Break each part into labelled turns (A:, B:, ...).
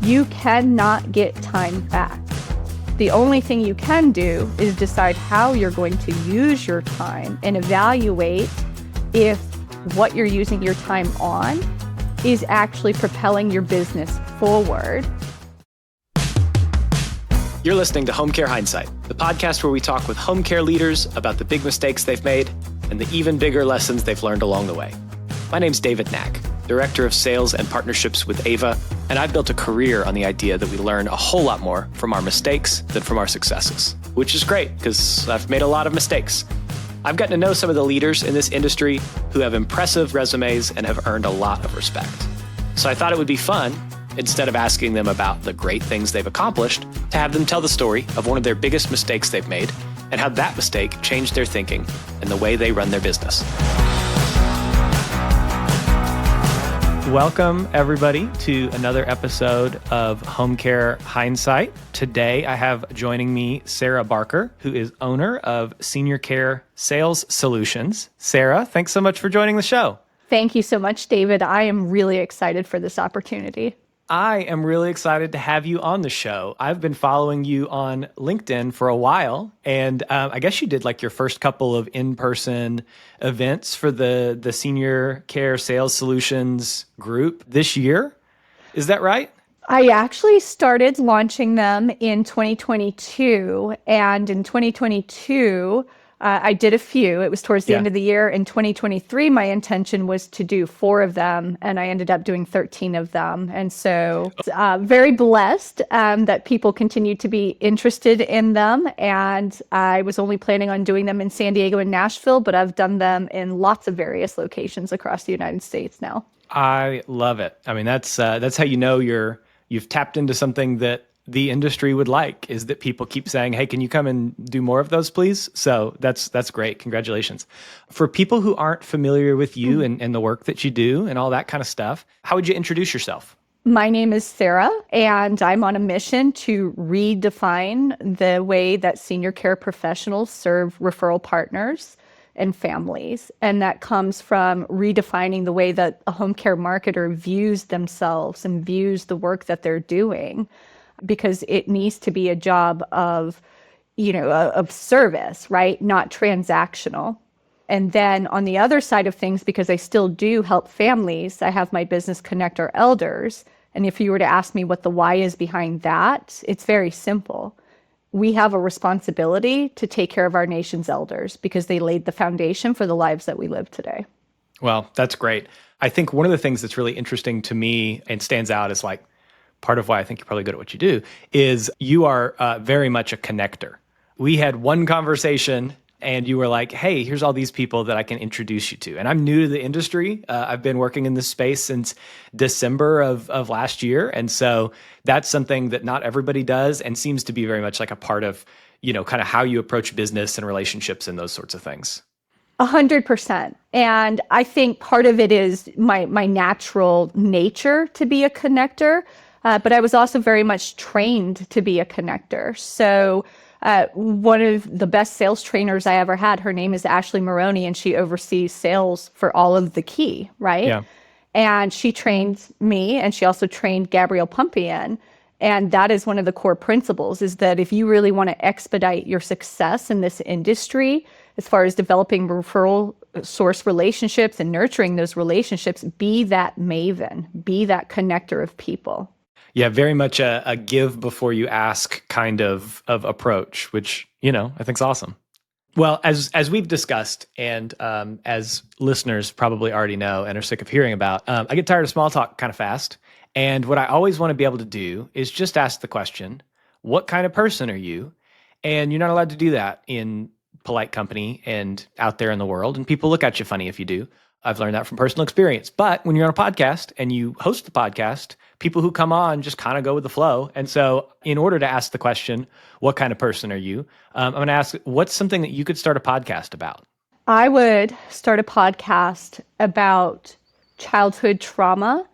A: You cannot get time back. The only thing you can do is decide how you're going to use your time and evaluate if what you're using your time on is actually propelling your business forward.
B: You're listening to Home Care Hindsight, the podcast where we talk with home care leaders about the big mistakes they've made and the even bigger lessons they've learned along the way. My name's David Knack, Director of Sales and Partnerships with Ava, and I've built a career on the idea that we learn a whole lot more from our mistakes than from our successes, which is great because I've made a lot of mistakes. I've gotten to know some of the leaders in this industry who have impressive resumes and have earned a lot of respect. So I thought it would be fun, instead of asking them about the great things they've accomplished, to have them tell the story of one of their biggest mistakes they've made and how that mistake changed their thinking and the way they run their business. Welcome, everybody, to another episode of Home Care Hindsight. Today, I have joining me Sarah Barker, who is owner of Senior Care Sales Solutions. Sarah, thanks so much for joining the show.
A: Thank you so much, David. I am really excited for this opportunity.
B: I am really excited to have you on the show. I've been following you on LinkedIn for a while, and I guess you did like your first couple of in-person events for the Senior Care Sales Solutions group this year. Is that right?
A: I actually started launching them in 2022, and in 2022, I did a few. It was towards the end of the year. In 2023, my intention was to do 4 of them, and I ended up doing 13 of them. And so very blessed that people continue to be interested in them. And I was only planning on doing them in San Diego and Nashville, but I've done them in lots of various locations across the United States now.
B: I love it. I mean, that's how you know you've tapped into something that the industry would like, is that people keep saying, hey, can you come and do more of those, please? So that's great. Congratulations. For people who aren't familiar with you and the work that you do and all that kind of stuff, how would you introduce yourself?
A: My name is Sarah, and I'm on a mission to redefine the way that senior care professionals serve referral partners and families. And that comes from redefining the way that a home care marketer views themselves and views the work that they're doing, because it needs to be a job of, of service, right? Not transactional. And then on the other side of things, because I still do help families, I have my business Connect Our Elders. And if you were to ask me what the why is behind that, it's very simple. We have a responsibility to take care of our nation's elders because they laid the foundation for the lives that we live today.
B: Well, that's great. I think one of the things that's really interesting to me and stands out is like, part of why I think you're probably good at what you do is you are very much a connector. We had one conversation and you were like, hey, here's all these people that I can introduce you to. And I'm new to the industry. I've been working in this space since December of last year. And so that's something that not everybody does and seems to be very much like a part of, kind of how you approach business and relationships and those sorts of things.
A: 100%. And I think part of it is my natural nature to be a connector. But I was also very much trained to be a connector. So one of the best sales trainers I ever had, her name is Ashley Maroney, and she oversees sales for all of the key, right?
B: Yeah.
A: And she trained me, and she also trained Gabrielle Pumpian. And that is one of the core principles, is that if you really want to expedite your success in this industry, as far as developing referral source relationships and nurturing those relationships, be that maven, be that connector of people.
B: Yeah, very much a give before you ask kind of approach, which, I think is awesome. Well, as we've discussed, and as listeners probably already know and are sick of hearing about, I get tired of small talk kind of fast. And what I always want to be able to do is just ask the question, what kind of person are you? And you're not allowed to do that in polite company and out there in the world. And people look at you funny if you do. I've learned that from personal experience. But when you're on a podcast and you host the podcast, people who come on just kind of go with the flow. And so in order to ask the question, what kind of person are you? I'm going to ask, what's something that you could start a podcast about?
A: I would start a podcast about childhood trauma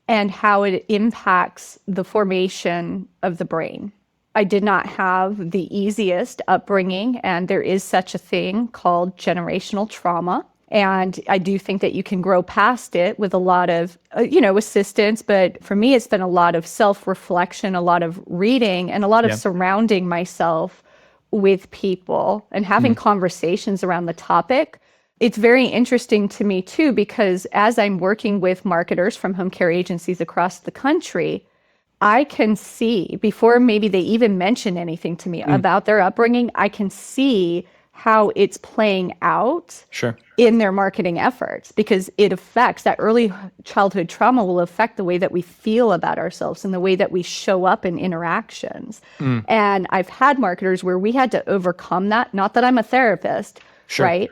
A: and how it impacts the formation of the brain. I did not have the easiest upbringing, and there is such a thing called generational trauma. And I do think that you can grow past it with a lot of, assistance. But for me, it's been a lot of self-reflection, a lot of reading, and a lot of
B: Yeah.
A: surrounding myself with people and having conversations around the topic. It's very interesting to me too, because as I'm working with marketers from home care agencies across the country, I can see before maybe they even mention anything to me about their upbringing, I can see how it's playing out
B: Sure.
A: in their marketing efforts, because it affects that early childhood trauma will affect the way that we feel about ourselves and the way that we show up in interactions. And I've had marketers where we had to overcome that. Not that I'm a therapist,
B: Sure.
A: right?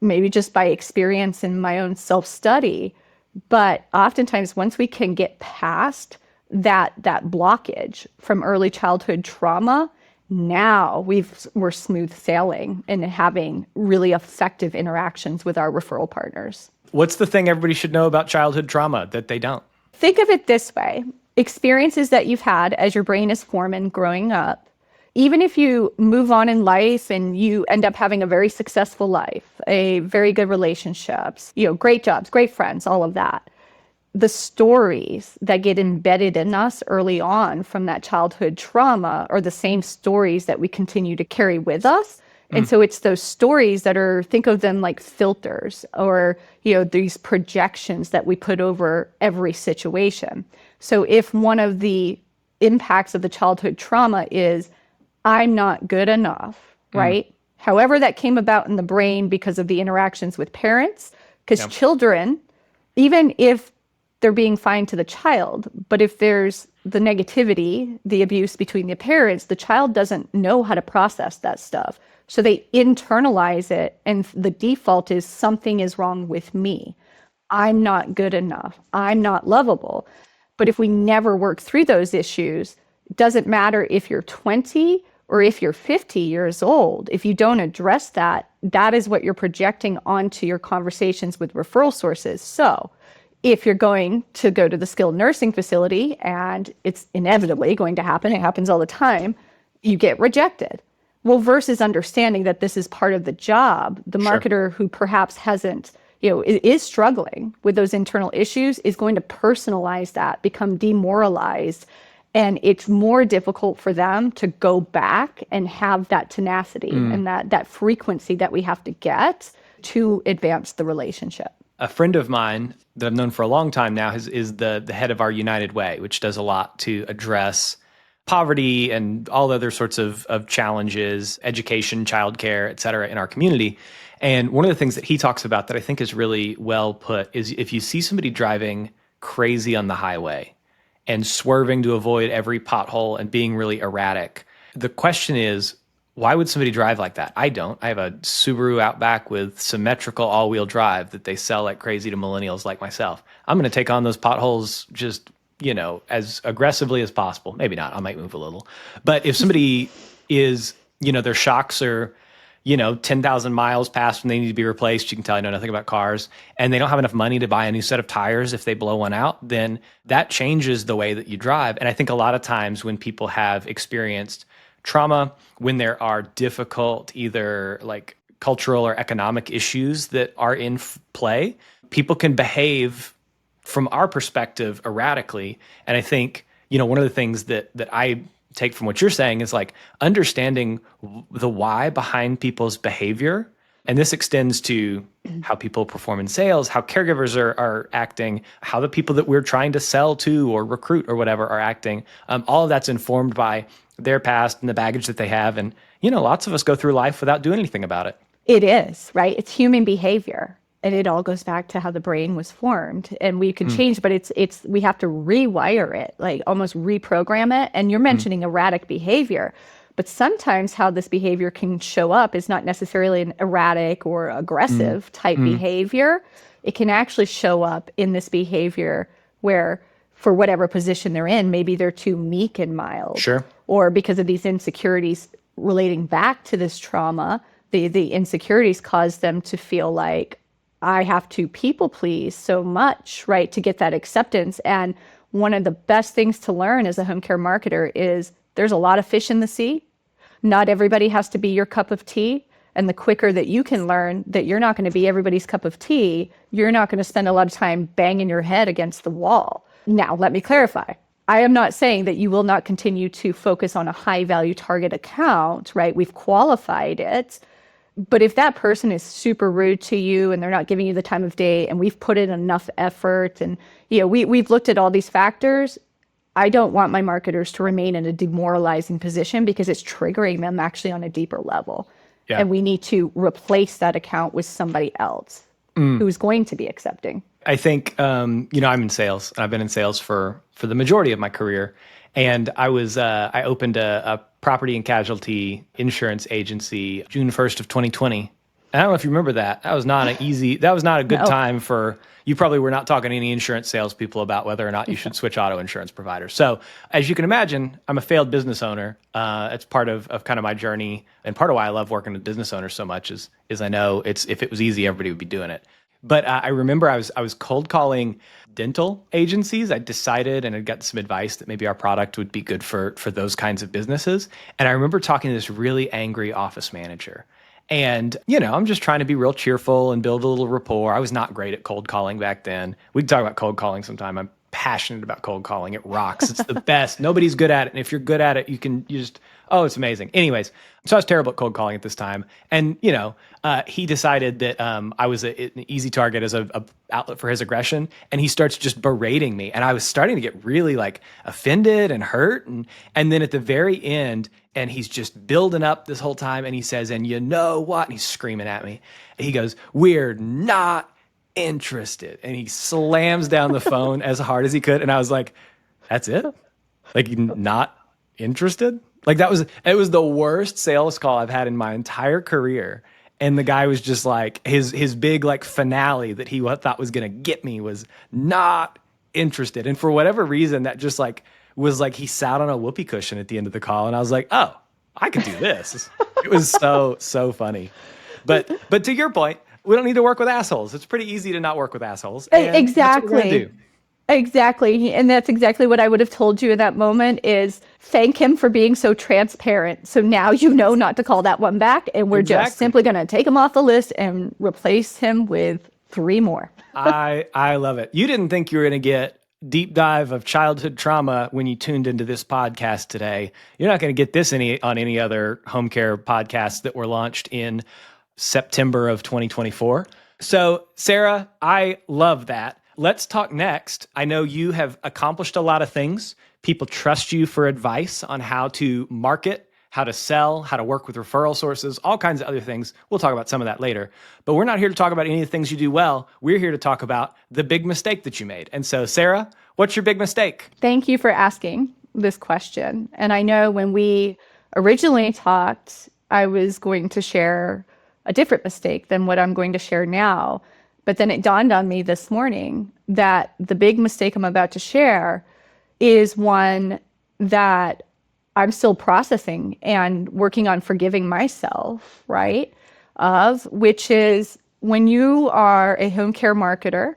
A: Maybe just by experience in my own self-study. But oftentimes, once we can get past that blockage from early childhood trauma, now we're smooth sailing and having really effective interactions with our referral partners.
B: What's the thing everybody should know about childhood trauma that they don't?
A: Think of it this way. Experiences that you've had as your brain is forming growing up, even if you move on in life and you end up having a very successful life, a very good relationships, great jobs, great friends, all of that. The stories that get embedded in us early on from that childhood trauma are the same stories that we continue to carry with us. And so it's those stories that are, think of them like filters or, these projections that we put over every situation. So if one of the impacts of the childhood trauma is, I'm not good enough, right? However that came about in the brain because of the interactions with parents, because children, even if they're being fine to the child, but if there's the negativity, the abuse between the parents, the child doesn't know how to process that stuff. So they internalize it, and the default is something is wrong with me. I'm not good enough. I'm not lovable. But if we never work through those issues, it doesn't matter if you're 20 or if you're 50 years old. If you don't address that, that is what you're projecting onto your conversations with referral sources. So if you're going to go to the skilled nursing facility, and it's inevitably going to happen, it happens all the time, you get rejected. Well, versus understanding that this is part of the job, the marketer who perhaps hasn't, is struggling with those internal issues is going to personalize that, become demoralized, and it's more difficult for them to go back and have that tenacity and that frequency that we have to get to advance the relationship.
B: A friend of mine that I've known for a long time now is the head of our United Way, which does a lot to address poverty and all other sorts of challenges, education, childcare, et cetera, in our community. And one of the things that he talks about that I think is really well put is if you see somebody driving crazy on the highway and swerving to avoid every pothole and being really erratic, the question is, why would somebody drive like that? I don't. I have a Subaru Outback with symmetrical all-wheel drive that they sell like crazy to millennials like myself. I'm going to take on those potholes just, as aggressively as possible. Maybe not. I might move a little. But if somebody is, their shocks are, 10,000 miles past when they need to be replaced, you can tell I know nothing about cars, and they don't have enough money to buy a new set of tires if they blow one out, then that changes the way that you drive. And I think a lot of times when people have experienced trauma, when there are difficult either like cultural or economic issues that are in play, people can behave from our perspective erratically. And I think, one of the things that I take from what you're saying is like understanding the why behind people's behavior. And this extends to how people perform in sales, how caregivers are acting, how the people that we're trying to sell to or recruit or whatever are acting. All of that's informed by their past and the baggage that they have. And, lots of us go through life without doing anything about it.
A: It is, right? It's human behavior. And it all goes back to how the brain was formed. And we can change, but we have to rewire it, like almost reprogram it. And you're mentioning erratic behavior. But sometimes how this behavior can show up is not necessarily an erratic or aggressive type behavior. It can actually show up in this behavior where, for whatever position they're in, maybe they're too meek and mild.
B: Sure.
A: Or because of these insecurities relating back to this trauma, the insecurities cause them to feel like, I have to people please so much, right, to get that acceptance. And one of the best things to learn as a home care marketer is there's a lot of fish in the sea. Not everybody has to be your cup of tea. And the quicker that you can learn that you're not going to be everybody's cup of tea, you're not going to spend a lot of time banging your head against the wall. Now, let me clarify. I am not saying that you will not continue to focus on a high value target account, right? We've qualified it. But if that person is super rude to you and they're not giving you the time of day and we've put in enough effort and, we've looked at all these factors, I don't want my marketers to remain in a demoralizing position because it's triggering them actually on a deeper level. Yeah. And we need to replace that account with somebody else who's going to be accepting.
B: I think, I'm in sales. I've been in sales for the majority of my career. And I opened a property and casualty insurance agency June 1st of 2020. I don't know if you remember that. That was not a good time for, you probably were not talking to any insurance salespeople about whether or not you should switch auto insurance providers. So as you can imagine, I'm a failed business owner. It's part of kind of my journey. And part of why I love working with business owners so much is I know if it was easy, everybody would be doing it. But I remember I was cold calling dental agencies. I decided and I got some advice that maybe our product would be good for those kinds of businesses. And I remember talking to this really angry office manager. And, I'm just trying to be real cheerful and build a little rapport. I was not great at cold calling back then. We can talk about cold calling sometime. I'm passionate about cold calling. It rocks. It's the best. Nobody's good at it. And if you're good at it, it's amazing. Anyways, so I was terrible at cold calling at this time. And, he decided that I was an easy target as a outlet for his aggression. And he starts just berating me. And I was starting to get really offended and hurt. And then at the very end, and he's just building up this whole time. And he says, and you know what? And he's screaming at me. He goes, we're not interested. And he slams down the phone as hard as he could. And I was like, that's it? Not interested? It was the worst sales call I've had in my entire career. And the guy was just his big finale that he thought was going to get me was not interested. And for whatever reason, that just was he sat on a whoopee cushion at the end of the call. And I was like, oh, I could do this. It was so funny. But to your point, we don't need to work with assholes. It's pretty easy to not work with assholes. And
A: exactly.
B: That's what we're gonna do.
A: Exactly. And that's exactly what I would have told you in that moment is thank him for being so transparent. So now you know not to call that one back. And we're just simply going to take him off the list and replace him with 3 more.
B: I love it. You didn't think you were going to get deep dive of childhood trauma when you tuned into this podcast today. You're not going to get this on any other home care podcasts that were launched in September of 2024. So Sarah, I love that. Let's talk next. I know you have accomplished a lot of things. People trust you for advice on how to market, how to sell, how to work with referral sources, all kinds of other things. We'll talk about some of that later. But we're not here to talk about any of the things you do well. We're here to talk about the big mistake that you made. And so, Sarah, what's your big mistake?
A: Thank you for asking this question. And I know when we originally talked, I was going to share a different mistake than what I'm going to share now. But then it dawned on me this morning that the big mistake I'm about to share is one that I'm still processing and working on forgiving myself, right? Which is when you are a home care marketer,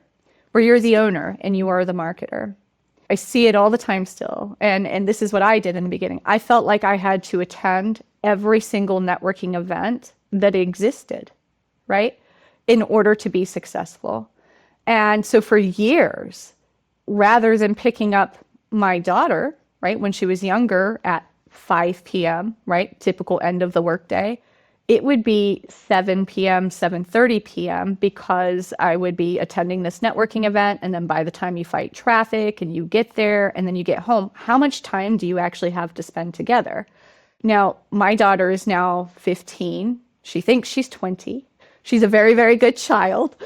A: where you're the owner and you are the marketer. I see it all the time still. And this is what I did in the beginning. I felt like I had to attend every single networking event that existed, right? In order to be successful. And so for years, rather than picking up my daughter, right, when she was younger at 5 p.m., right, typical end of the workday, it would be 7 p.m., 7:30 p.m. because I would be attending this networking event. And then by the time you fight traffic and you get there and then you get home, how much time do you actually have to spend together? Now, my daughter is now 15. She thinks she's 20. She's a very, very good child,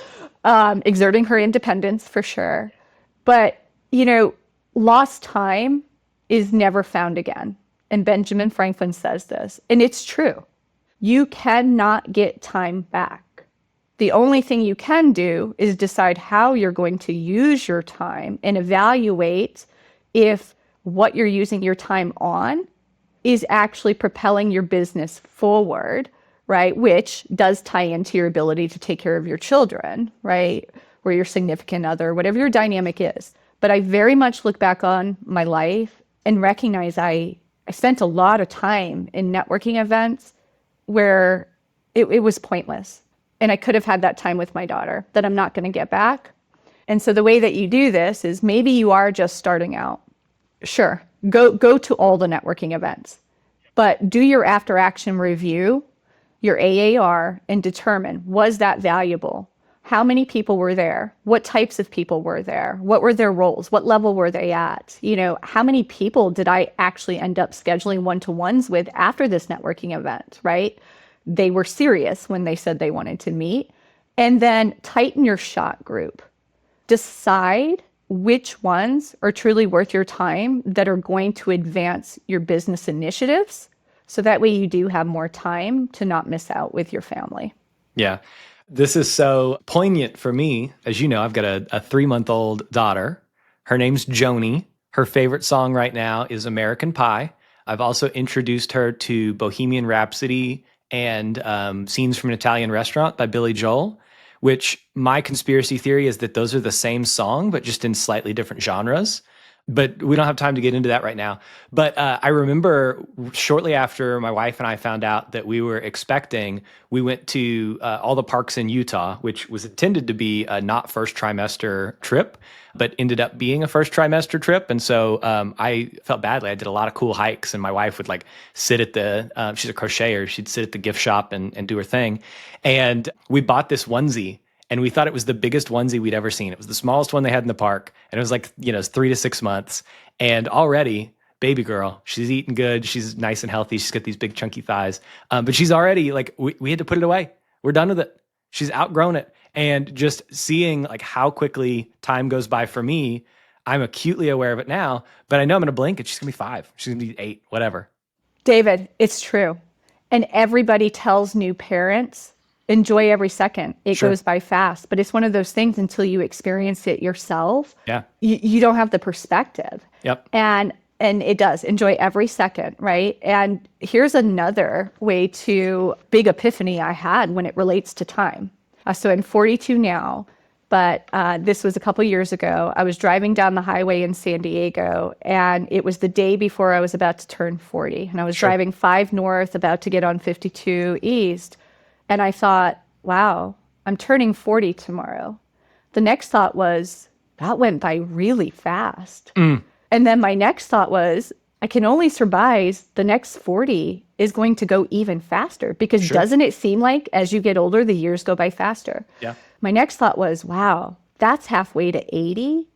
A: exerting her independence for sure. But, lost time is never found again. And Benjamin Franklin says this, and it's true. You cannot get time back. The only thing you can do is decide how you're going to use your time and evaluate if what you're using your time on is actually propelling your business forward, right? Which does tie into your ability to take care of your children, right? Or your significant other, whatever your dynamic is. But I very much look back on my life and recognize I spent a lot of time in networking events where it was pointless. And I could have had that time with my daughter that I'm not going to get back. And so the way that you do this is maybe you are just starting out. Sure, go to all the networking events, but do your after action review, your AAR, and determine, was that valuable? How many people were there? What types of people were there? What were their roles? What level were they at? How many people did I actually end up scheduling one-to-ones with after this networking event, right? They were serious when they said they wanted to meet. And then tighten your shot group. Decide which ones are truly worth your time that are going to advance your business initiatives. So that way you do have more time to not miss out with your family.
B: Yeah. This is so poignant for me. As you know, I've got a 3-month-old daughter. Her name's Joni. Her favorite song right now is American Pie. I've also introduced her to Bohemian Rhapsody and Scenes from an Italian Restaurant by Billy Joel, which my conspiracy theory is that those are the same song, but just in slightly different genres. But we don't have time to get into that right now. But I remember shortly after my wife and I found out that we were expecting, we went to all the parks in Utah, which was intended to be a not first trimester trip, but ended up being a first trimester trip. And so I felt badly. I did a lot of cool hikes, and my wife would like sit at the, she's a crocheter, she'd sit at the gift shop and do her thing. And we bought this onesie. And we thought it was the biggest onesie we'd ever seen. It was the smallest one they had in the park. And it was like, 3 to 6 months. And already, baby girl, she's eating good. She's nice and healthy. She's got these big chunky thighs. But she's already like, we had to put it away. We're done with it. She's outgrown it. And just seeing like how quickly time goes by for me, I'm acutely aware of it now. But I know I'm going to blink and she's going to be 5. She's going to be 8, whatever.
A: David, it's true. And everybody tells new parents, enjoy every second. It
B: Sure.
A: goes by fast, but it's one of those things until you experience it yourself.
B: Yeah.
A: You don't have the perspective.
B: Yep.
A: And it does enjoy every second, right? And here's another way to big epiphany I had when it relates to time. So I'm 42 now, but this was a couple years ago. I was driving down the highway in San Diego, and it was the day before I was about to turn 40. And I was driving 5 north, about to get on 52 east. And I thought, wow, I'm turning 40 tomorrow. The next thought was, that went by really fast. And then my next thought was, I can only survive the next 40 is going to go even faster, because doesn't it seem like as you get older, the years go by faster?
B: Yeah.
A: My next thought was, wow, that's halfway to 80.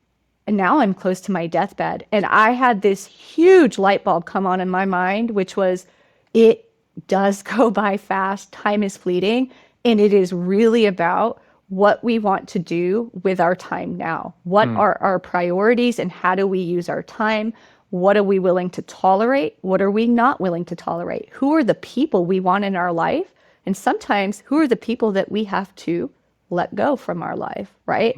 A: And now I'm close to my deathbed. And I had this huge light bulb come on in my mind, which was, it does go by fast. Time is fleeting. And it is really about what we want to do with our time now. What are our priorities, and how do we use our time? What are we willing to tolerate? What are we not willing to tolerate? Who are the people we want in our life? And sometimes who are the people that we have to let go from our life, right?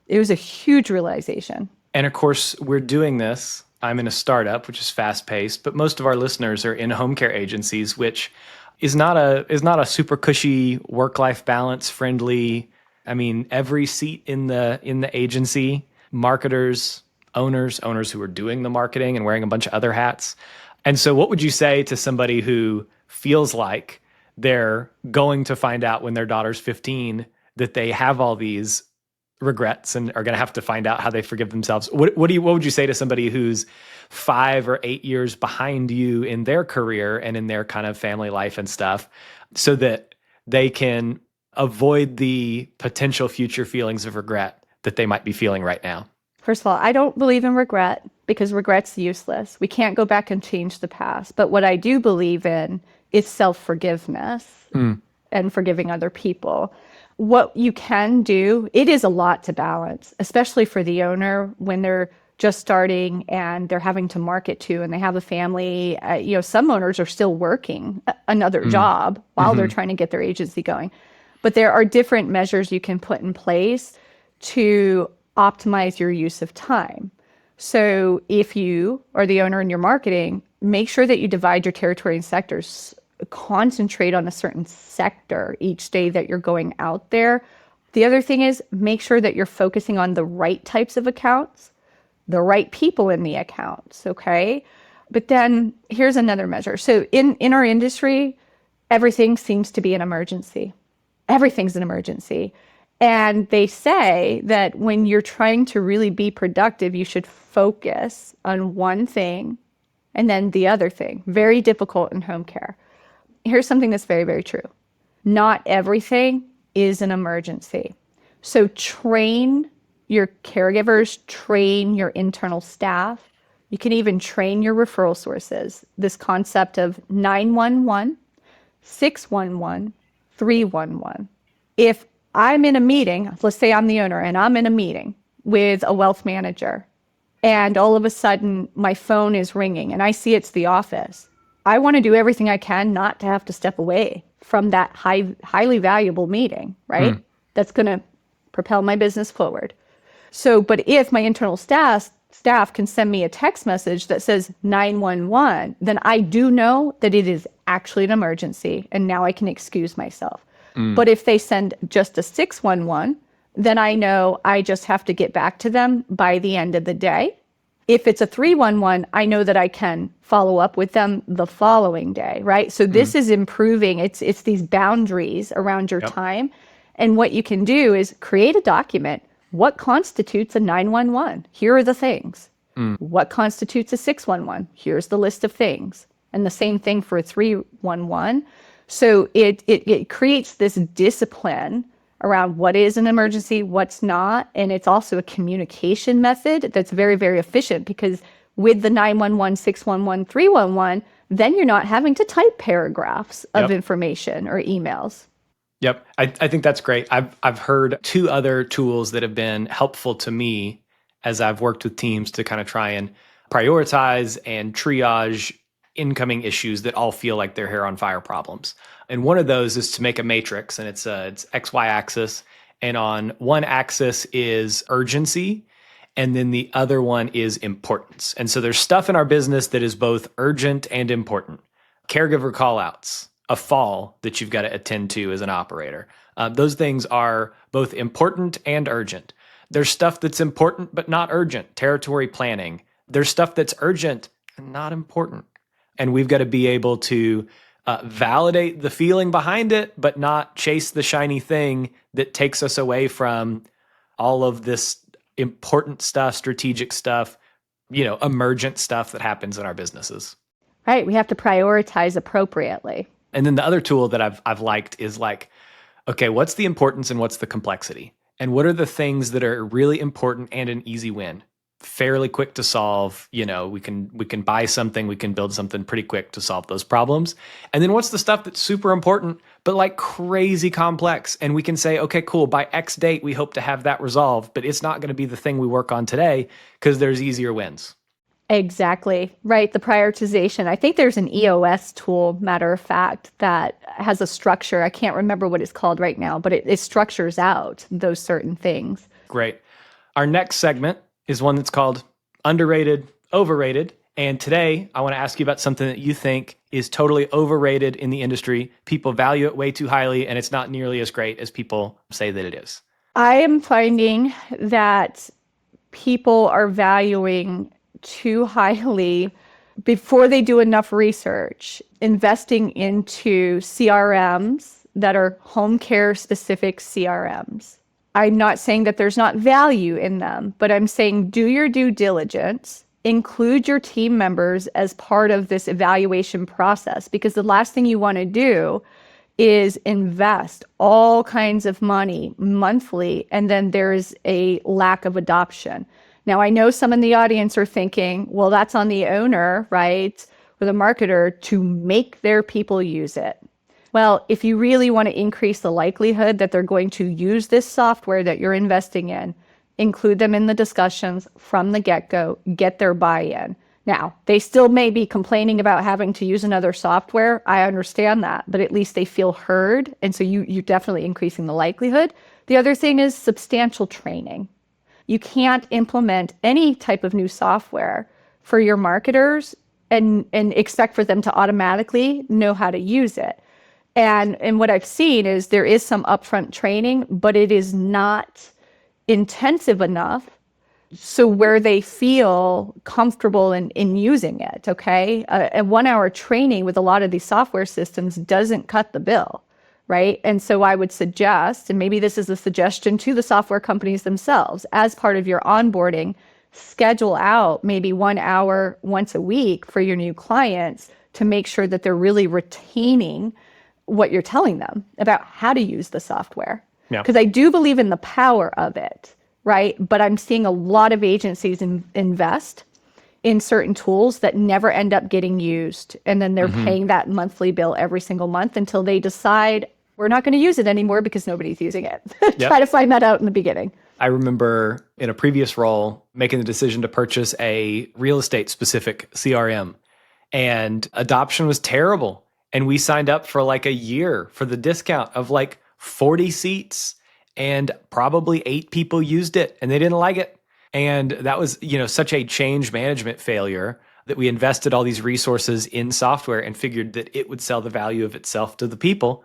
A: It was a huge realization.
B: And of course, we're doing this. I'm in a startup, which is fast-paced, but most of our listeners are in home care agencies, which is not a super cushy work-life balance friendly. I mean, every seat in the agency, marketers, owners who are doing the marketing and wearing a bunch of other hats. And so what would you say to somebody who feels like they're going to find out when their daughter's 15 that they have all these regrets and are going to have to find out how they forgive themselves? What would you say to somebody who's 5 or 8 years behind you in their career and in their kind of family life and stuff, so that they can avoid the potential future feelings of regret that they might be feeling right now?
A: First of all, I don't believe in regret, because regret's useless. We can't go back and change the past. But what I do believe in is self-forgiveness and forgiving other people. What you can do, it is a lot to balance, especially for the owner when they're just starting and they're having to market to, and they have a family. Some owners are still working another job while they're trying to get their agency going. But there are different measures you can put in place to optimize your use of time. So if you are the owner in your marketing, make sure that you divide your territory in sectors. Concentrate on a certain sector each day that you're going out there. The other thing is, make sure that you're focusing on the right types of accounts, the right people in the accounts, okay? But then here's another measure. So in our industry, everything seems to be an emergency. Everything's an emergency. And they say that when you're trying to really be productive, you should focus on one thing and then the other thing. Very difficult in home care. Here's something that's very, very true. Not everything is an emergency. So train your caregivers, train your internal staff. You can even train your referral sources. This concept of 911, 611, 311. If I'm in a meeting, let's say I'm the owner and I'm in a meeting with a wealth manager, and all of a sudden my phone is ringing and I see it's the office, I want to do everything I can not to have to step away from that highly valuable meeting, right? That's going to propel my business forward. So, but if my internal staff can send me a text message that says 911, then I do know that it is actually an emergency, and now I can excuse myself. But if they send just a 611, then I know I just have to get back to them by the end of the day. If it's a 311, I know that I can follow up with them the following day, right? So this is improving. It's these boundaries around your time. And what you can do is create a document. What constitutes a 911? Here are the things. What constitutes a 611? Here's the list of things. And the same thing for a 311. So it creates this discipline around what is an emergency, what's not. And it's also a communication method that's very, very efficient, because with the 911, 611, 311, then you're not having to type paragraphs of information or emails.
B: Yep. I think that's great. I've heard two other tools that have been helpful to me as I've worked with teams to kind of try and prioritize and triage incoming issues that all feel like they're hair on fire problems. And one of those is to make a matrix, and it's XY axis. And on one axis is urgency, and then the other one is importance. And so there's stuff in our business that is both urgent and important. Caregiver call outs, a fall that you've got to attend to as an operator. Those things are both important and urgent. There's stuff that's important but not urgent. Territory planning. There's stuff that's urgent and not important. And we've got to be able to validate the feeling behind it, but not chase the shiny thing that takes us away from all of this important stuff, strategic stuff, emergent stuff that happens in our businesses.
A: Right. We have to prioritize appropriately.
B: And then the other tool that I've liked is like, okay, what's the importance and what's the complexity? And what are the things that are really important and an easy win? Fairly quick to solve. We can buy something, we can build something pretty quick to solve those problems. And then what's the stuff that's super important, but like crazy complex? And we can say, okay, cool, by X date, we hope to have that resolved, but it's not going to be the thing we work on today because there's easier wins.
A: Exactly. Right. The prioritization. I think there's an EOS tool, matter of fact, that has a structure. I can't remember what it's called right now, but it structures out those certain things.
B: Great. Our next segment is one that's called Underrated, Overrated. And today I want to ask you about something that you think is totally overrated in the industry. People value it way too highly, and it's not nearly as great as people say that it is.
A: I am finding that people are valuing too highly, before they do enough research, investing into CRMs that are home care specific CRMs. I'm not saying that there's not value in them, but I'm saying do your due diligence, include your team members as part of this evaluation process, because the last thing you want to do is invest all kinds of money monthly, and then there's a lack of adoption. Now, I know some in the audience are thinking, well, that's on the owner, right, or the marketer to make their people use it. Well, if you really want to increase the likelihood that they're going to use this software that you're investing in, include them in the discussions from the get-go, get their buy-in. Now, they still may be complaining about having to use another software. I understand that, but at least they feel heard. And so you're definitely increasing the likelihood. The other thing is substantial training. You can't implement any type of new software for your marketers and expect for them to automatically know how to use it. And what I've seen is there is some upfront training, but it is not intensive enough So where they feel comfortable in using it, okay? A 1 hour training with a lot of these software systems doesn't cut the bill, right? And so I would suggest, and maybe this is a suggestion to the software companies themselves, as part of your onboarding, schedule out maybe 1 hour once a week for your new clients to make sure that they're really retaining what you're telling them about how to use the software.
B: Yeah.
A: Because I do believe in the power of it, right? But I'm seeing a lot of agencies invest in certain tools that never end up getting used. And then they're paying that monthly bill every single month until they decide we're not going to use it anymore because nobody's using it. Try to find that out in the beginning.
B: I remember in a previous role making the decision to purchase a real estate specific CRM, and adoption was terrible. And we signed up for like a year for the discount of like 40 seats, and probably 8 people used it and they didn't like it. And that was, such a change management failure that we invested all these resources in software and figured that it would sell the value of itself to the people.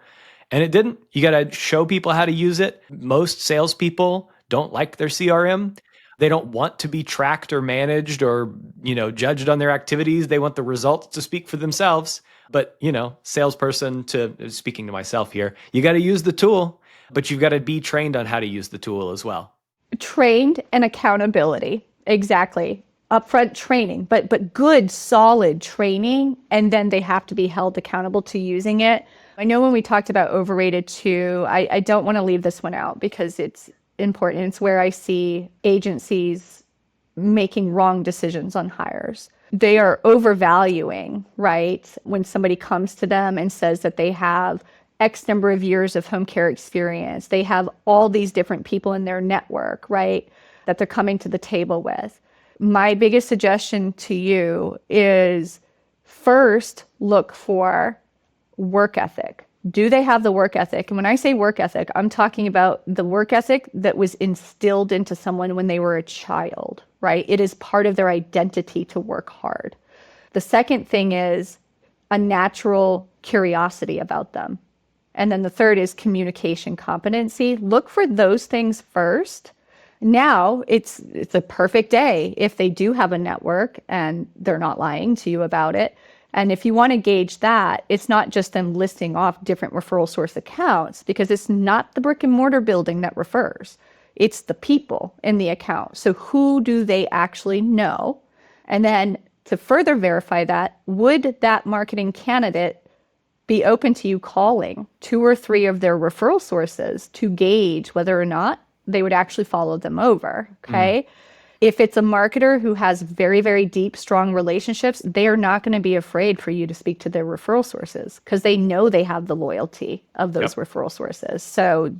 B: And it didn't. You got to show people how to use it. Most salespeople don't like their CRM. They don't want to be tracked or managed or, judged on their activities. They want the results to speak for themselves. But, salesperson, speaking to myself here, you got to use the tool, but you've got to be trained on how to use the tool as well.
A: Trained and accountability. Exactly. Upfront training, but good, solid training. And then they have to be held accountable to using it. I know when we talked about overrated too, I don't want to leave this one out because it's important. It's where I see agencies making wrong decisions on hires. They are overvaluing, right? When somebody comes to them and says that they have X number of years of home care experience, they have all these different people in their network, right? That they're coming to the table with. My biggest suggestion to you is first look for work ethic. Do they have the work ethic? And when I say work ethic, I'm talking about the work ethic that was instilled into someone when they were a child, right? It is part of their identity to work hard. The second thing is a natural curiosity about them. And then the third is communication competency. Look for those things first. Now it's a perfect day if they do have a network and they're not lying to you about it. And if you want to gauge that, it's not just them listing off different referral source accounts, because it's not the brick and mortar building that refers. It's the people in the account. So who do they actually know? And then to further verify that, would that marketing candidate be open to you calling 2 or 3 of their referral sources to gauge whether or not they would actually follow them over? Okay. If it's a marketer who has very, very deep, strong relationships, they are not going to be afraid for you to speak to their referral sources because they know they have the loyalty of those referral sources. So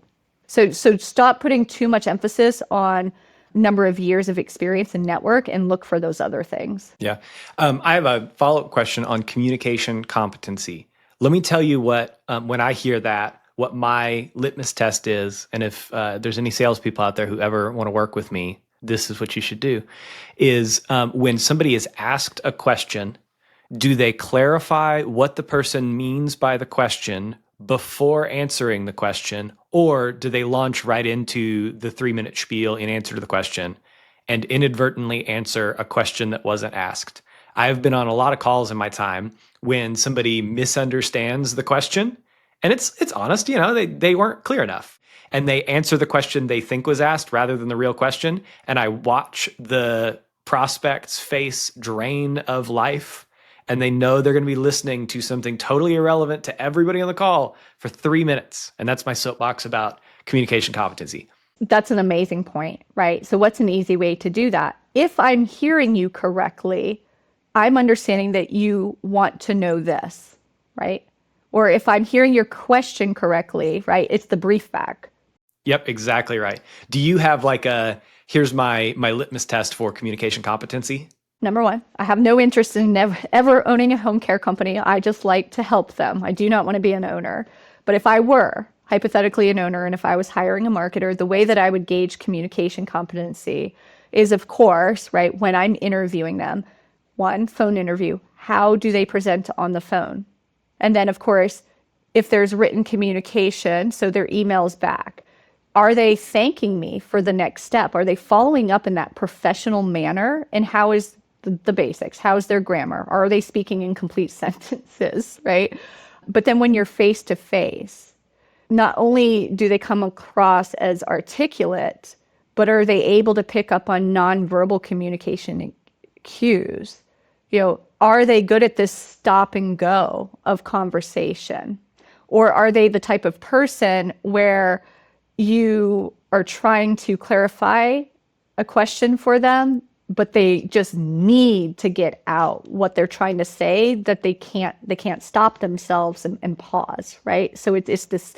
A: stop putting too much emphasis on number of years of experience and network and look for those other things.
B: Yeah. I have a follow-up question on communication competency. Let me tell you what, when I hear that, what my litmus test is, and if there's any salespeople out there who ever want to work with me, this is what you should do, is when somebody is asked a question, do they clarify what the person means by the question before answering the question, or do they launch right into the 3-minute spiel in answer to the question and inadvertently answer a question that wasn't asked? I've been on a lot of calls in my time when somebody misunderstands the question, and it's honest, they weren't clear enough. And they answer the question they think was asked rather than the real question. And I watch the prospect's face drain of life, and they know they're going to be listening to something totally irrelevant to everybody on the call for 3 minutes. And that's my soapbox about communication competency.
A: That's an amazing point, right? So what's an easy way to do that? If I'm hearing you correctly, I'm understanding that you want to know this, right? Or if I'm hearing your question correctly, right, it's the brief back.
B: Yep, exactly right. Do you have like here's my litmus test for communication competency?
A: Number 1, I have no interest in ever owning a home care company. I just like to help them. I do not want to be an owner. But if I were hypothetically an owner and if I was hiring a marketer, the way that I would gauge communication competency is, of course, right, when I'm interviewing them, 1, phone interview. How do they present on the phone? And then, of course, if there's written communication, so their emails back, Are they thanking me for the next step? Are they following up in that professional manner? And how is the basics? How is their grammar? Are they speaking in complete sentences, right? But then when you're face to face, not only do they come across as articulate, but are they able to pick up on nonverbal communication cues? Are they good at this stop and go of conversation? Or are they the type of person where you are trying to clarify a question for them, but they just need to get out what they're trying to say, that they can't stop themselves and pause, right? So it's this,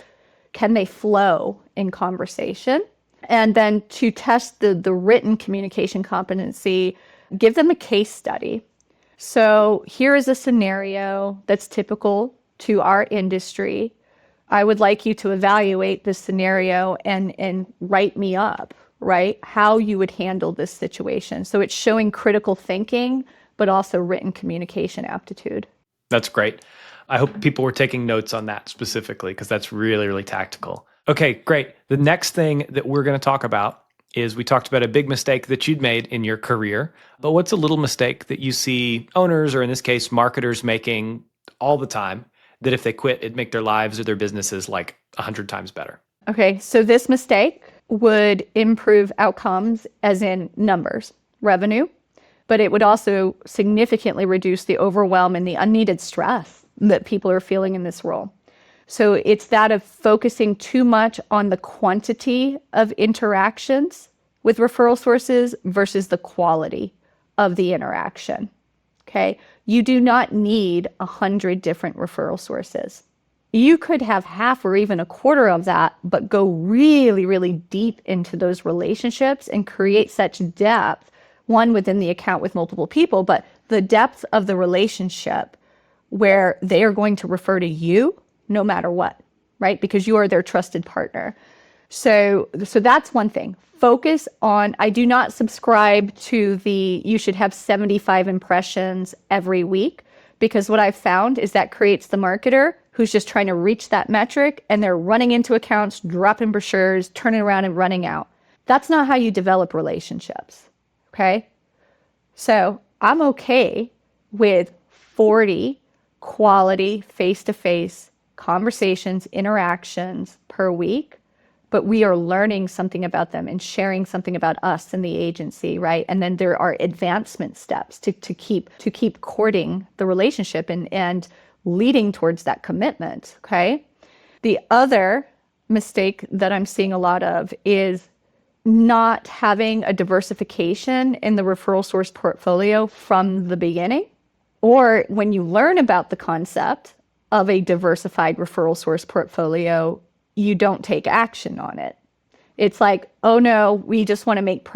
A: can they flow in conversation? And then to test the written communication competency, give them a case study. So here is a scenario that's typical to our industry. I would like you to evaluate this scenario and write me up, right? How you would handle this situation. So it's showing critical thinking, but also written communication aptitude.
B: That's great. I hope people were taking notes on that specifically, because that's really, really tactical. Okay, great. The next thing that we're going to talk about is, we talked about a big mistake that you'd made in your career, but what's a little mistake that you see owners, or in this case, marketers, making all the time, that if they quit, it'd make their lives or their businesses like 100 times better?
A: Okay, so this mistake would improve outcomes as in numbers, revenue, but it would also significantly reduce the overwhelm and the unneeded stress that people are feeling in this role. So it's that of focusing too much on the quantity of interactions with referral sources versus the quality of the interaction. Okay, you do not need 100 different referral sources. You could have half or even a quarter of that, but go really, really deep into those relationships and create such depth, one within the account with multiple people, but the depth of the relationship where they are going to refer to you no matter what, right? Because you are their trusted partner. So that's one thing. Focus on, I do not subscribe to you should have 75 impressions every week, because what I've found is that creates the marketer who's just trying to reach that metric, and they're running into accounts, dropping brochures, turning around and running out. That's not how you develop relationships, okay? So I'm okay with 40 quality face-to-face conversations, interactions per week, but we are learning something about them and sharing something about us and the agency, right? And then there are advancement steps to keep courting the relationship and leading towards that commitment, okay? The other mistake that I'm seeing a lot of is not having a diversification in the referral source portfolio from the beginning, or when you learn about the concept of a diversified referral source portfolio, you don't take action on it. It's like, oh no, we just want to make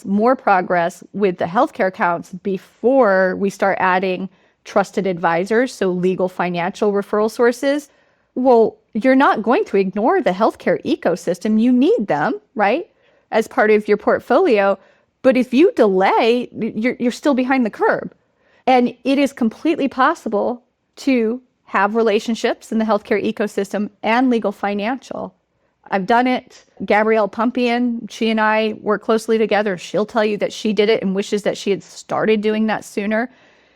A: more progress with the healthcare accounts before we start adding trusted advisors, so legal financial referral sources. Well, you're not going to ignore the healthcare ecosystem. You need them, right, as part of your portfolio. But if you delay, you're still behind the curve. And it is completely possible to have relationships in the healthcare ecosystem and legal financial. I've done it. Gabrielle Pumpian, she and I work closely together. She'll tell you that she did it and wishes that she had started doing that sooner.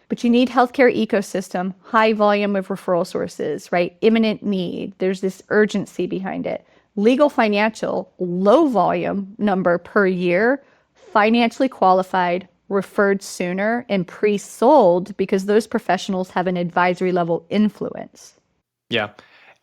A: But you need healthcare ecosystem, high volume of referral sources, right? Imminent need. There's this urgency behind it. Legal financial, low volume number per year, financially qualified, referred sooner, and pre-sold, because those professionals have an advisory level influence.
B: Yeah.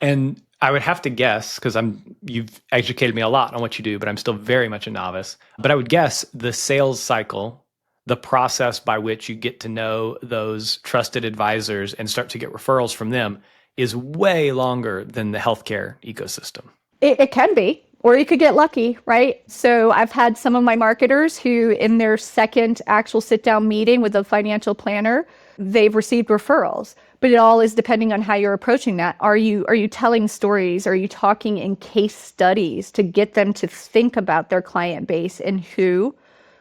B: And I would have to guess, because you've educated me a lot on what you do, but I'm still very much a novice. But I would guess the sales cycle, the process by which you get to know those trusted advisors and start to get referrals from them, is way longer than the healthcare ecosystem.
A: It can be, or you could get lucky, right? So I've had some of my marketers who, in their second actual sit-down meeting with a financial planner, they've received referrals. But it all is depending on how you're approaching that. Are you telling stories? Are you talking in case studies to get them to think about their client base and who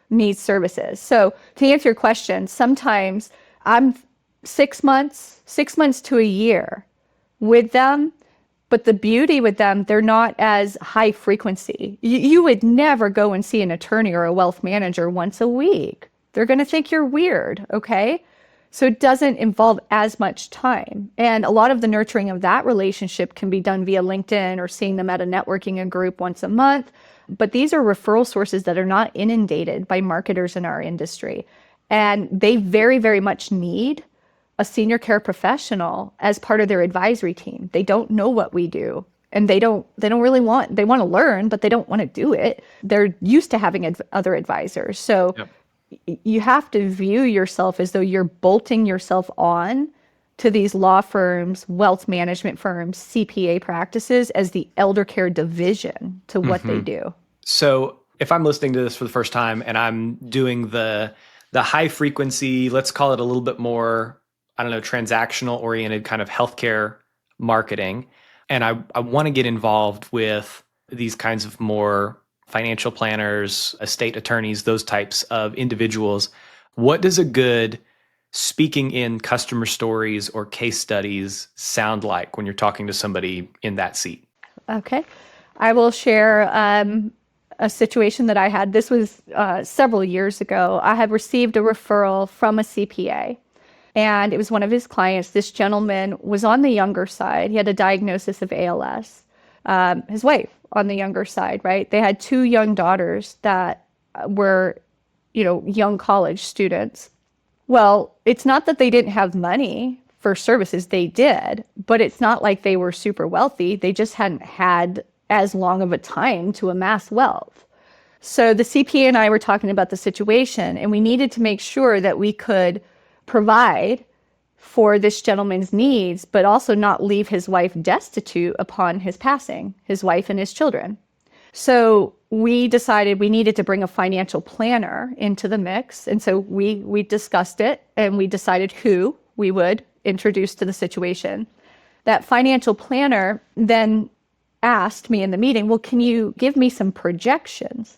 A: needs services? So to answer your question, sometimes I'm 6 months to a year with them, But the beauty with them, they're not as high frequency. You would never go and see an attorney or a wealth manager once a week. They're going to think you're weird, okay? So it doesn't involve as much time. And a lot of the nurturing of that relationship can be done via LinkedIn or seeing them at a networking group once a month. But these are referral sources that are not inundated by marketers in our industry. And they very, very much need a senior care professional as part of their advisory team. They don't know what we do. And they don't really want, they want to learn, but they don't want to do it. They're used to having other advisors. So
B: Yep.
A: you have to view yourself as though you're bolting yourself on to these law firms, wealth management firms, CPA practices as the elder care division to what they do.
B: So if I'm listening to this for the first time and I'm doing the high frequency, let's call it a little bit more, I don't know, transactional oriented kind of healthcare marketing, and I want to get involved with these kinds of more financial planners, estate attorneys, those types of individuals, what does a good speaking in customer stories or case studies sound like when you're talking to somebody in that seat?
A: Okay. I will share a situation that I had. This was several years ago. I had received a referral from a CPA, and it was one of his clients. This gentleman was on the younger side. He had a diagnosis of ALS. His wife on the younger side, right? They had two young daughters that were, young college students. Well, it's not that they didn't have money for services. They did, but it's not like they were super wealthy. They just hadn't had as long of a time to amass wealth. So the CPA and I were talking about the situation, and we needed to make sure that we could provide for this gentleman's needs, but also not leave his wife destitute upon his passing, his wife and his children. So we decided we needed to bring a financial planner into the mix. And so we discussed it, and we decided who we would introduce to the situation. That financial planner then asked me in the meeting, well, can you give me some projections?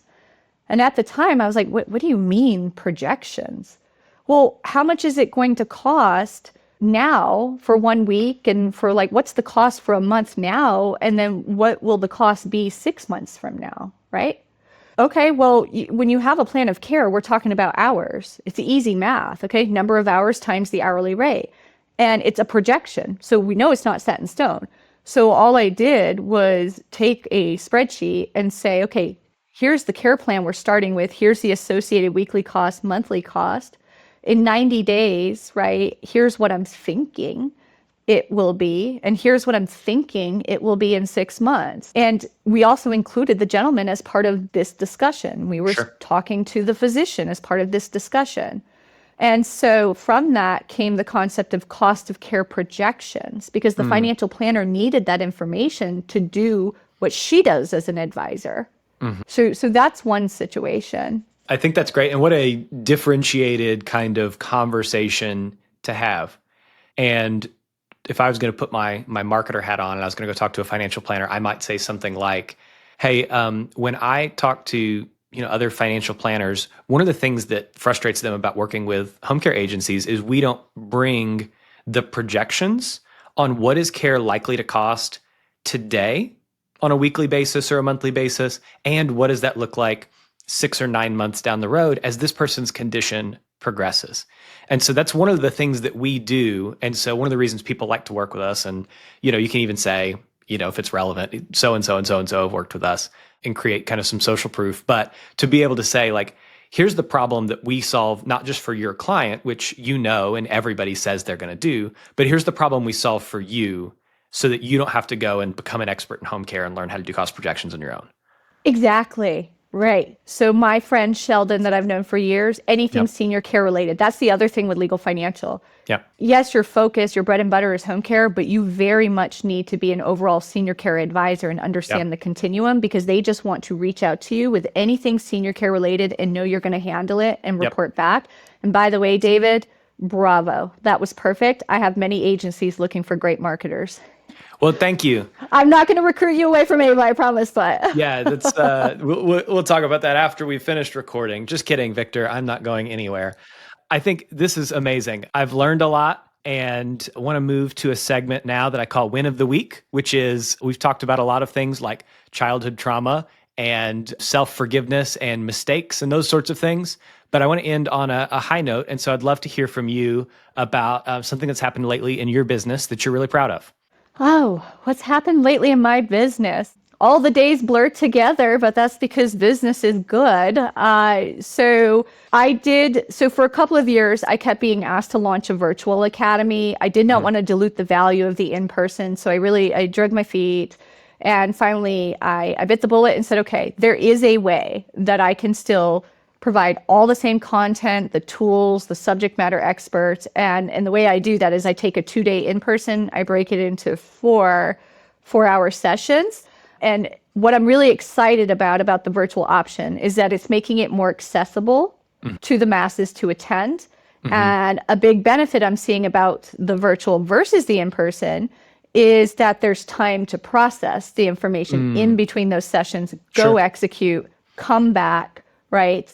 A: And at the time I was like, what do you mean projections? Well, how much is it going to cost now for 1 week, and for what's the cost for a month now, and then what will the cost be 6 months from now, right? Okay, well, when you have a plan of care, we're talking about hours. It's easy math, okay? Number of hours times the hourly rate. And it's a projection, so we know it's not set in stone. So all I did was take a spreadsheet and say, okay, here's the care plan we're starting with. Here's the associated weekly cost, monthly cost. In 90 days, right, here's what I'm thinking it will be, and here's what I'm thinking it will be in 6 months. And we also included the gentleman as part of this discussion. We were talking to the physician as part of this discussion. And so from that came the concept of cost of care projections, because the financial planner needed that information to do what she does as an advisor. So that's one situation.
B: I think that's great. And what a differentiated kind of conversation to have. And if I was going to put my marketer hat on and I was going to go talk to a financial planner, I might say something like, hey, when I talk to other financial planners, one of the things that frustrates them about working with home care agencies is we don't bring the projections on what is care likely to cost today on a weekly basis or a monthly basis, and what does that look like 6 or 9 months down the road as this person's condition progresses. And so that's one of the things that we do. And so one of the reasons people like to work with us, and you can even say, if it's relevant, so and so and so and so have worked with us, and create kind of some social proof. But to be able to say, here's the problem that we solve, not just for your client, which and everybody says they're going to do, but here's the problem we solve for you, so that you don't have to go and become an expert in home care and learn how to do cost projections on your own.
A: Exactly. Right. So my friend Sheldon, that I've known for years, anything senior care related. That's the other thing with Legal Financial.
B: Yep.
A: Yes, your focus, your bread and butter is home care, but you very much need to be an overall senior care advisor and understand the continuum, because they just want to reach out to you with anything senior care related and know you're going to handle it and report back. And by the way, David, bravo. That was perfect. I have many agencies looking for great marketers.
B: Well, thank you.
A: I'm not going to recruit you away from anybody, I promise, but.
B: Yeah, that's we'll talk about that after we finished recording. Just kidding, Victor. I'm not going anywhere. I think this is amazing. I've learned a lot. and I want to move to a segment now that I call Win of the Week, which is we've talked about a lot of things like childhood trauma and self-forgiveness and mistakes and those sorts of things. But I want to end on a high note. And so I'd love to hear from you about something that's happened lately in your business that you're really proud of.
A: Oh, what's happened lately in my business? All the days blur together, but that's because business is good. So for a couple of years, I kept being asked to launch a virtual academy. I did not want to dilute the value of the in-person. So I dragged my feet. And finally, I bit the bullet and said, okay, there is a way that I can still provide all the same content, the tools, the subject matter experts. And the way I do that is I take a 2-day in-person, I break it into four-hour sessions. And what I'm really excited about the virtual option is that it's making it more accessible to the masses to attend. And a big benefit I'm seeing about the virtual versus the in-person is that there's time to process the information in between those sessions, go execute, come back, right?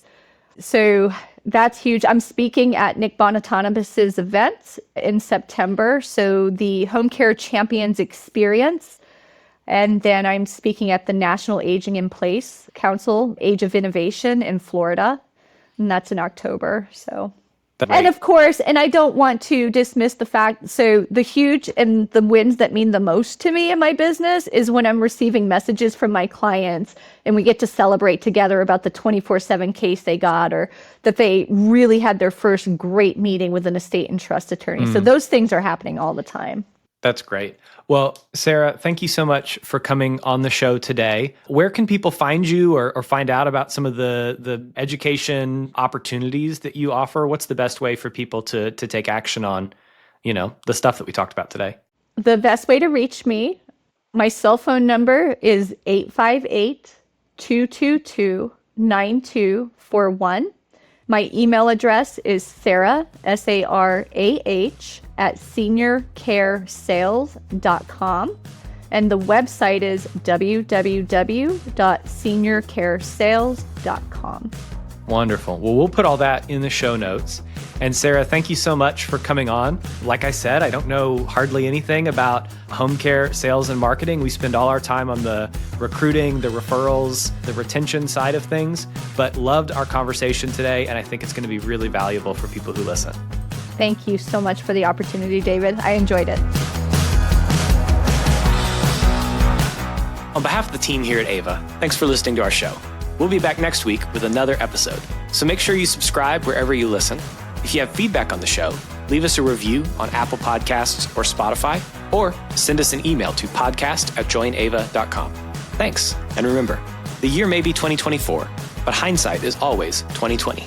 A: So that's huge. I'm speaking at Nick Bonautonomous's event in September, so the Home Care Champions Experience. And then I'm speaking at the National Aging in Place Council, Age of Innovation in Florida, and that's in October. So, and of course, and I don't want to dismiss the fact, so the huge and the wins that mean the most to me in my business is when I'm receiving messages from my clients and we get to celebrate together about the 24/7 case they got, or that they really had their first great meeting with an estate and trust attorney. So those things are happening all the time.
B: That's great. Well, Sarah, thank you so much for coming on the show today. Where can people find you or find out about some of the education opportunities that you offer? What's the best way for people to take action on, the stuff that we talked about today?
A: The best way to reach me, my cell phone number is 858-222-9241. My email address is Sarah, Sarah, at seniorcaresales.com. And the website is www.seniorcaresales.com.
B: Wonderful. Well, we'll put all that in the show notes. And Sarah, thank you so much for coming on. Like I said, I don't know hardly anything about home care sales and marketing. We spend all our time on the recruiting, the referrals, the retention side of things, but loved our conversation today. And I think it's going to be really valuable for people who listen.
A: Thank you so much for the opportunity, David. I enjoyed it.
B: On behalf of the team here at Ava, thanks for listening to our show. We'll be back next week with another episode. So make sure you subscribe wherever you listen. If you have feedback on the show, leave us a review on Apple Podcasts or Spotify, or send us an email to podcast@joinava.com. Thanks. And remember, the year may be 2024, but hindsight is always 2020.